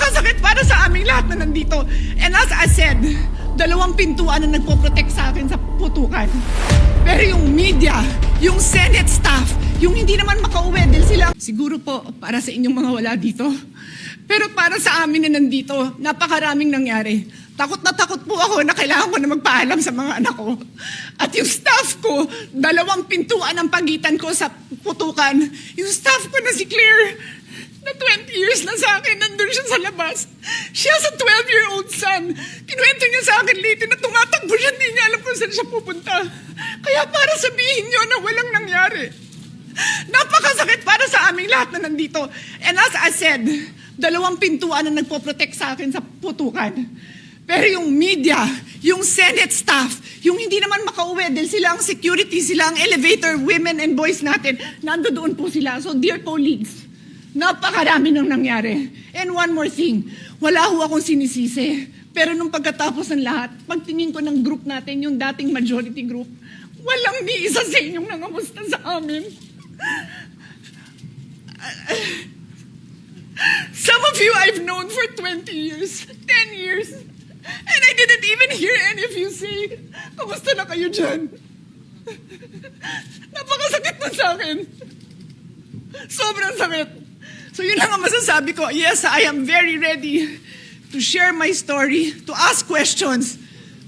Napakasakit para sa aming lahat na nandito. And as I said, 2 pintuan na nagpo-protect sa akin sa putukan. Pero yung media, yung Senate staff, yung hindi naman makauwi dahil sila, siguro po para sa inyong mga wala dito. Pero para sa amin na nandito, napakaraming nangyari. Takot na takot po ako na kailangan ko na magpaalam sa mga anak ko. At yung staff ko, 2 pintuan ang pagitan ko sa putukan. Yung staff ko na si Claire, na 20 years na sa akin, nandun siya sa labas. She has a 12-year-old son. Kinuwento niya sa akin late na tumatakbo siya, hindi niya alam kung saan siya pupunta. Kaya para sabihin niyo na walang nangyari. Napakasakit para sa aming lahat na nandito. And as I said, 2 pintuan na nagpo-protect sa akin sa putukan. Pero yung media, yung Senate staff, yung hindi naman makauwi dahil sila ang security, sila ang elevator, women and boys natin, nando doon po sila. So dear colleagues, napakarami nang nangyari. And one more thing, wala ho akong sinisisi. Pero nung pagkatapos ng lahat, pagtingin ko ng group natin, yung dating majority group, walang ni isa sa inyong nangamusta sa amin. Some of you I've known for 20 years, 10 years, and I didn't even hear any of you say, kamusta na kayo dyan? Napakasakit nun sa akin. Sobrang sakit. So yun lang ang masasabi ko. Yes, I am very ready to share my story, to ask questions.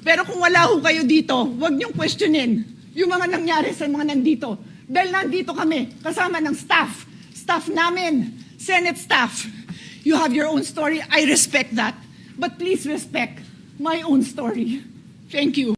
Pero kung wala ho kayo dito, huwag niyong questionin yung mga nangyari sa mga nandito. Dahil nandito kami, kasama ng staff namin, Senate staff. You have your own story. I respect that. But please respect my own story. Thank you.